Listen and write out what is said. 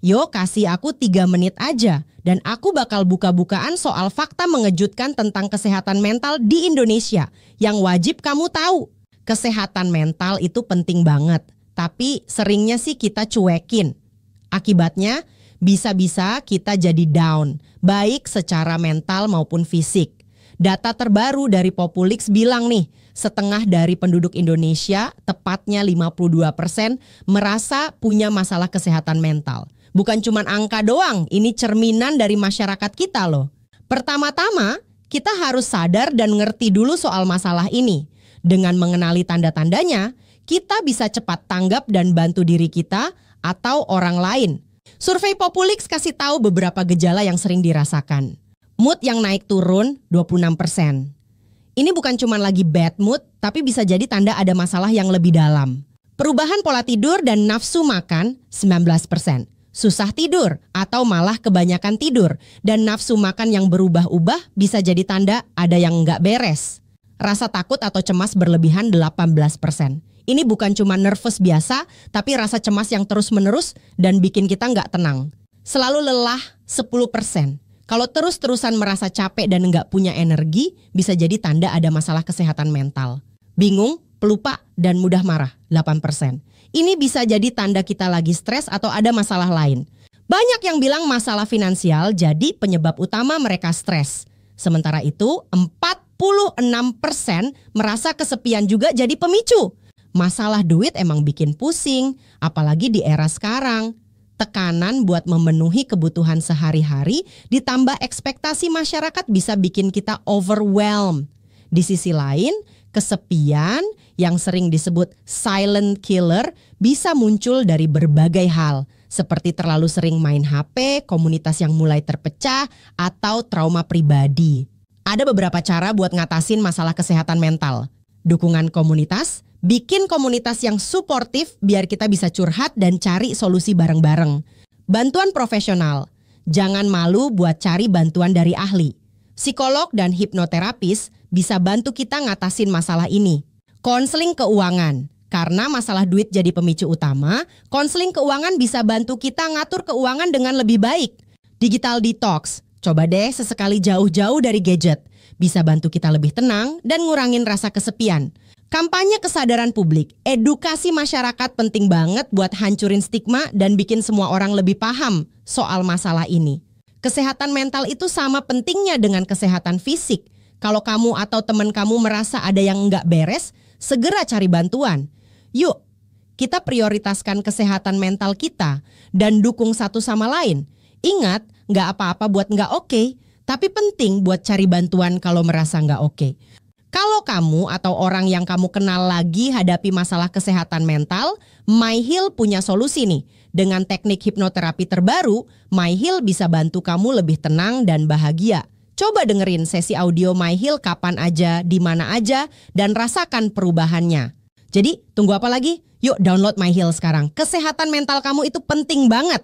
Yo kasih aku 3 menit aja dan aku bakal buka-bukaan soal fakta mengejutkan tentang kesehatan mental di Indonesia yang wajib kamu tahu. Kesehatan mental itu penting banget, tapi seringnya sih kita cuekin. Akibatnya bisa-bisa kita jadi down, baik secara mental maupun fisik. Data terbaru dari Populix bilang nih, setengah dari penduduk Indonesia, tepatnya 52%, merasa punya masalah kesehatan mental. Bukan cuma angka doang, ini cerminan dari masyarakat kita loh. Pertama-tama, kita harus sadar dan ngerti dulu soal masalah ini. Dengan mengenali tanda-tandanya, kita bisa cepat tanggap dan bantu diri kita atau orang lain. Survei Populix kasih tahu beberapa gejala yang sering dirasakan. Mood yang naik turun 26%. Ini bukan cuma lagi bad mood, tapi bisa jadi tanda ada masalah yang lebih dalam. Perubahan pola tidur dan nafsu makan 19%. Susah tidur atau malah kebanyakan tidur dan nafsu makan yang berubah-ubah bisa jadi tanda ada yang nggak beres. Rasa takut atau cemas berlebihan 18%. Ini bukan cuma nervous biasa, tapi rasa cemas yang terus-menerus dan bikin kita nggak tenang. Selalu lelah 10%. Kalau terus-terusan merasa capek dan nggak punya energi, bisa jadi tanda ada masalah kesehatan mental. Bingung, pelupa, dan mudah marah 8%. Ini bisa jadi tanda kita lagi stres atau ada masalah lain. Banyak yang bilang masalah finansial jadi penyebab utama mereka stres. Sementara itu 46% merasa kesepian juga jadi pemicu. Masalah duit emang bikin pusing, apalagi di era sekarang. Tekanan buat memenuhi kebutuhan sehari-hari ditambah ekspektasi masyarakat bisa bikin kita overwhelmed. Di sisi lain, kesepian yang sering disebut silent killer bisa muncul dari berbagai hal, seperti terlalu sering main HP, komunitas yang mulai terpecah, atau trauma pribadi. Ada beberapa cara buat ngatasin masalah kesehatan mental. Dukungan komunitas, bikin komunitas yang suportif biar kita bisa curhat dan cari solusi bareng-bareng. Bantuan profesional, jangan malu buat cari bantuan dari ahli. Psikolog dan hipnoterapis bisa bantu kita ngatasin masalah ini. Konseling keuangan, karena masalah duit jadi pemicu utama, konseling keuangan bisa bantu kita ngatur keuangan dengan lebih baik. Digital detox, coba deh sesekali jauh-jauh dari gadget. Bisa bantu kita lebih tenang dan ngurangin rasa kesepian. Kampanye kesadaran publik, edukasi masyarakat penting banget buat hancurin stigma dan bikin semua orang lebih paham soal masalah ini. Kesehatan mental itu sama pentingnya dengan kesehatan fisik. Kalau kamu atau teman kamu merasa ada yang nggak beres, segera cari bantuan. Yuk, kita prioritaskan kesehatan mental kita dan dukung satu sama lain. Ingat, nggak apa-apa buat nggak oke, tapi penting buat cari bantuan kalau merasa nggak oke. Kalau kamu atau orang yang kamu kenal lagi hadapi masalah kesehatan mental, MyHeal punya solusi nih. Dengan teknik hipnoterapi terbaru, MyHeal bisa bantu kamu lebih tenang dan bahagia. Coba dengerin sesi audio MyHeal kapan aja, di mana aja, dan rasakan perubahannya. Jadi, tunggu apa lagi? Yuk download MyHeal sekarang. Kesehatan mental kamu itu penting banget.